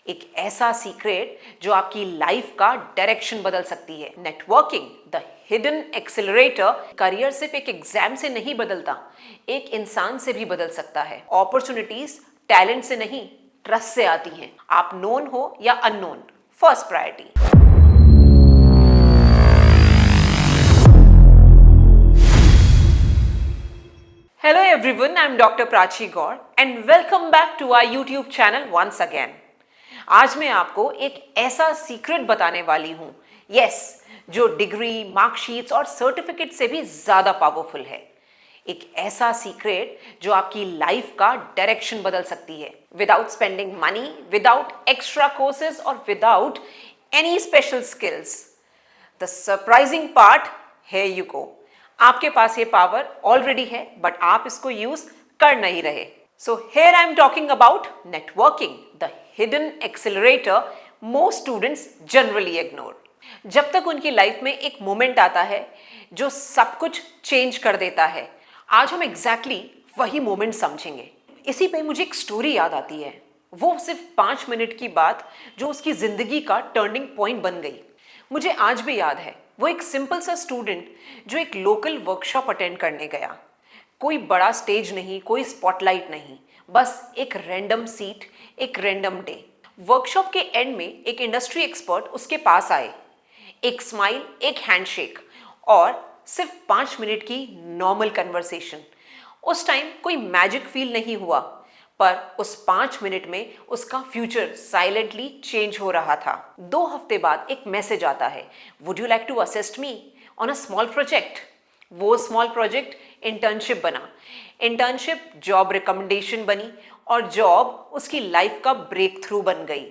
एक ऐसा सीक्रेट जो आपकी लाइफ का डायरेक्शन बदल सकती है। Networking the hidden accelerator career सिर्फ एक एग्जाम से नहीं बदलता, एक इंसान से भी बदल सकता है। अपॉर्चुनिटीज टैलेंट से नहीं, ट्रस्ट से आती हैं। आप नोन हो या unknown, first priority. Hello everyone, I'm Dr. Prachi Gaur and welcome back to our YouTube channel once again. आज मैं आपको एक ऐसा सीक्रेट बताने वाली हूँ, जो डिग्री, मार्कशीट्स और सर्टिफिकेट से भी ज़्यादा पावरफुल है। एक ऐसा सीक्रेट जो आपकी लाइफ का डायरेक्शन बदल सकती है, without spending money, without extra courses और without any special skills. The surprising part, here you go. आपके पास ये पावर ऑलरेडी है, बट आप इसको यूज कर नहीं रहे। So here I am talking about networking, the hidden accelerator most students generally ignore. जब तक उनकी लाइफ में एक मोमेंट आता है जो सब कुछ चेंज कर देता है, आज हम एग्जैक्टली वही मोमेंट समझेंगे। इसी पे मुझे एक स्टोरी याद आती है, वो सिर्फ 5 मिनट की बात जो उसकी जिंदगी का टर्निंग पॉइंट बन गई। मुझे आज भी याद है, वो एक सिंपल सा स्टूडेंट जो एक लोकल वर्कशॉप अटेंड करने गया। कोई बड़ा स्टेज नहीं, कोई स्पॉटलाइट नहीं, बस एक रैंडम सीट, एक रैंडम डे। वर्कशॉप के एंड में एक इंडस्ट्री एक्सपर्ट उसके पास आए। एक स्माइल, एक हैंडशेक और सिर्फ 5 मिनट की नॉर्मल कन्वर्सेशन। उस टाइम कोई मैजिक फील नहीं हुआ, पर उस 5 मिनट में उसका फ्यूचर साइलेंटली चेंज हो रहा था। 2 हफ्ते बाद एक मैसेज आता है, would you like to assist me on a small project. वो स्मॉल प्रोजेक्ट इंटर्नशिप बना, इंटर्नशिप जॉब रिकमेंडेशन बनी और जॉब उसकी लाइफ का ब्रेक थ्रू बन गई।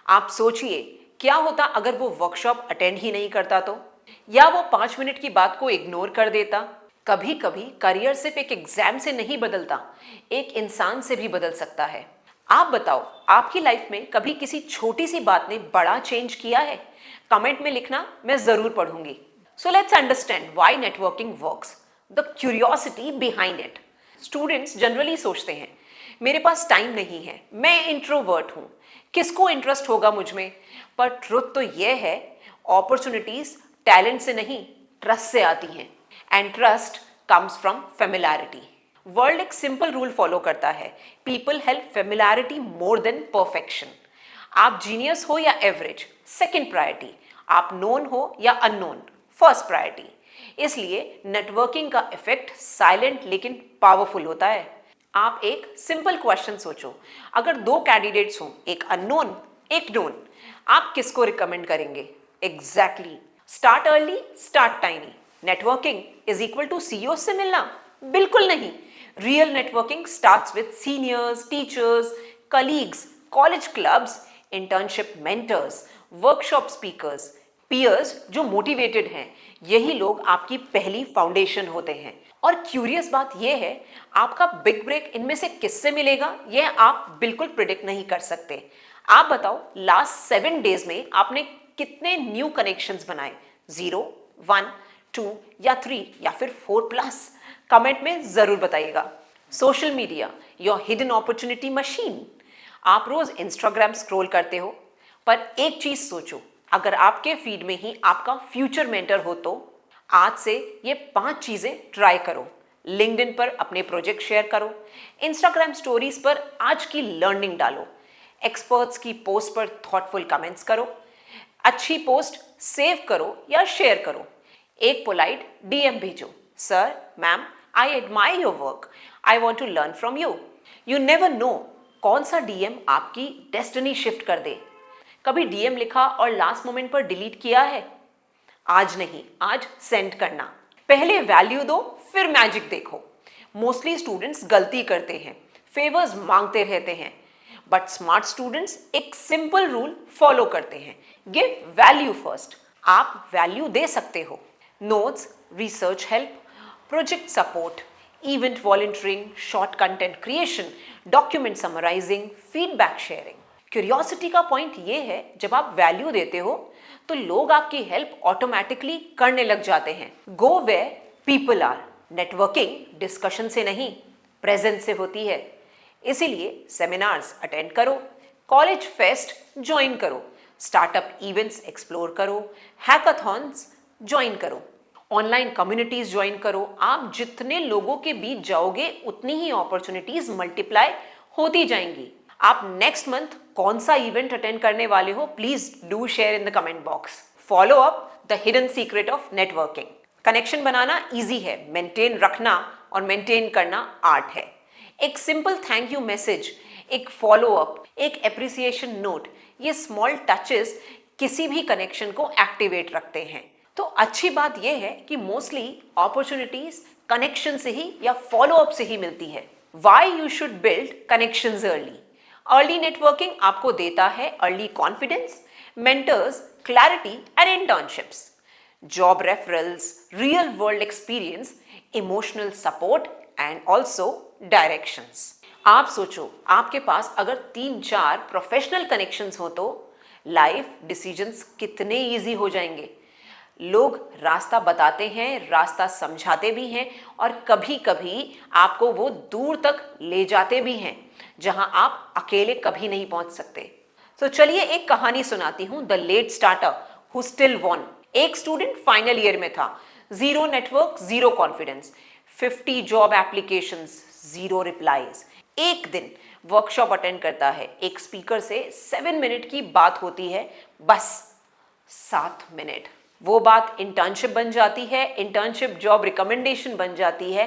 आप सोचिए क्या होता अगर वो वर्कशॉप अटेंड ही नहीं करता तो, या वो 5 मिनट की बात को इग्नोर कर देता। कभी कभी करियर सिर्फ एक एग्जाम से नहीं बदलता, एक इंसान से भी बदल सकता है। आप बताओ, आपकी लाइफ में कभी किसी छोटी सी बात ने बड़ा चेंज किया है? कमेंट में लिखना, मैं जरूर पढ़ूंगी। So let's understand why networking works, the curiosity behind it. Students generally सोचते हैं, मेरे पास टाइम नहीं है, मैं इंट्रोवर्ट हूँ, किसको इंटरेस्ट होगा मुझ में? पर ट्रुथ तो यह है, अपॉर्चुनिटीज टैलेंट से नहीं, ट्रस्ट से आती हैं। And trust comes from familiarity. World एक सिंपल रूल फॉलो करता है, people help familiarity more than perfection. आप जीनियस हो या एवरेज, सेकेंड प्रायोरिटी। आप नोन हो या अननोन, फर्स्ट प्रायोरिटी। इसलिए नेटवर्किंग का इफेक्ट साइलेंट लेकिन पावरफुल होता है। आप एक सिंपल क्वेश्चन सोचो, अगर 2 कैंडिडेट्स हों, एक अननोन एक नोन, आप किसको रिकमेंड करेंगे? Exactly, start early, start tiny. Networking is equal to CEO से मिलना? बिल्कुल नहीं। Real networking starts with seniors, teachers, colleagues, college clubs, internship mentors, workshop speakers, peers जो मोटिवेटेड हैं। यही लोग आपकी पहली फाउंडेशन होते हैं। और क्यूरियस बात यह है, आपका बिग ब्रेक इनमें से किससे मिलेगा, यह आप बिल्कुल प्रिडिक्ट नहीं कर सकते। आप बताओ, लास्ट 7 डेज में आपने कितने न्यू कनेक्शंस बनाए? 0, 1, 2 या 3 या फिर 4+? कमेंट में जरूर बताइएगा। Social media, your hidden opportunity machine. आप रोज इंस्टाग्राम स्क्रॉल करते हो, पर एक चीज सोचो, अगर आपके फीड में ही आपका फ्यूचर मेंटर हो तो आज से ये 5 चीजें ट्राई करो। लिंक्डइन पर अपने प्रोजेक्ट शेयर करो, इंस्टाग्राम स्टोरीज पर आज की लर्निंग डालो, एक्सपर्ट्स की पोस्ट पर थॉटफुल कमेंट्स करो, अच्छी पोस्ट सेव करो या शेयर करो, एक पोलाइट डीएम भेजो, sir, ma'am, I admire your work, I want to learn from you. You never know कौन सा डीएम आपकी डेस्टिनी शिफ्ट कर दे। कभी डीएम लिखा और लास्ट मोमेंट पर डिलीट किया है? आज नहीं, आज सेंड करना। पहले वैल्यू दो, फिर मैजिक देखो। मोस्टली स्टूडेंट्स गलती करते हैं, फेवर्स मांगते रहते हैं, बट स्मार्ट स्टूडेंट्स एक सिंपल रूल फॉलो करते हैं, गिव वैल्यू फर्स्ट। आप वैल्यू दे सकते हो। Notes, research help, project support, event volunteering, short content creation, document summarising, feedback sharing. Curiosity का पॉइंट ये है, जब आप वैल्यू देते हो तो लोग आपकी हेल्प ऑटोमेटिकली करने लग जाते हैं। Go where people are. Networking discussion से नहीं, प्रेजेंस से होती है। इसीलिए सेमिनार्स अटेंड करो, कॉलेज फेस्ट ज्वाइन करो, स्टार्टअप इवेंट्स एक्सप्लोर करो, हैकाथॉन्स ज्वाइन करो, ऑनलाइन कम्युनिटीज ज्वाइन करो। आप जितने लोगों के बीच जाओगे उतनी ही अपॉर्चुनिटीज मल्टीप्लाई होती जाएंगी। आप नेक्स्ट मंथ कौन सा इवेंट अटेंड करने वाले हो, please do share in the comment box. Follow up the hidden secret of networking. Connection banana easy है, मेंटेन रखना और मेंटेन करना आर्ट है। एक सिंपल थैंक यू मैसेज, एक फॉलो अप, एक एप्रिसिएशन नोट, ये स्मॉल टचेस किसी भी कनेक्शन को एक्टिवेट रखते हैं। तो अच्छी बात यह है कि मोस्टली अपॉर्चुनिटीज कनेक्शन से ही या फॉलो अप से ही मिलती है। Why you should build connections early. Early networking आपको देता है early confidence, mentors, clarity and internships, job referrals, real world experience, emotional support and also directions. आप सोचो, आपके पास अगर 3-4 प्रोफेशनल कनेक्शंस हो तो लाइफ डिसीजंस कितने इजी हो जाएंगे। लोग रास्ता बताते हैं, रास्ता समझाते भी हैं और कभी कभी आपको वो दूर तक ले जाते भी हैं जहां आप अकेले कभी नहीं पहुंच सकते। तो चलिए एक कहानी सुनाती हूं, the late starter who still won. एक स्टूडेंट फाइनल ईयर में था, zero network, zero confidence, 50 job applications, zero replies. एक दिन वर्कशॉप अटेंड करता है, एक स्पीकर से 7 मिनट की बात होती है, बस 7 मिनट। वो बात इंटर्नशिप बन जाती है, इंटर्नशिप जॉब रिकमेंडेशन बन जाती है।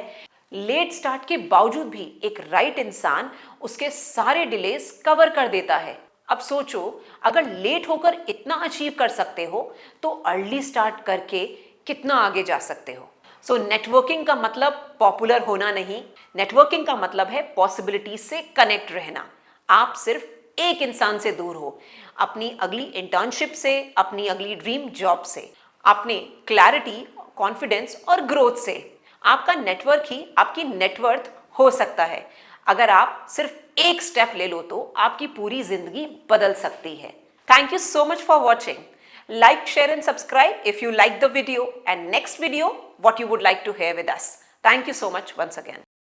लेट स्टार्ट के बावजूद भी एक राइट इंसान उसके सारे डिलेस कवर कर देता है। अब सोचो, अगर लेट होकर इतना अचीव कर सकते हो तो अर्ली स्टार्ट करके कितना आगे जा सकते हो। सो नेटवर्किंग का मतलब पॉपुलर होना नहीं, नेटवर्किंग का मतलब है पॉसिबिलिटी से कनेक्ट रहना। आप सिर्फ एक इंसान से दूर हो, अपनी अगली इंटर्नशिप से, अपनी अगली ड्रीम जॉब से, अपने क्लैरिटी, कॉन्फिडेंस और ग्रोथ से। आपका नेटवर्क ही आपकी नेटवर्थ हो सकता है। अगर आप सिर्फ एक स्टेप ले लो तो आपकी पूरी जिंदगी बदल सकती है। Thank you so much for watching. Like, share and subscribe if you like the video, and next video what you would like to hear with us. Thank you so much once again.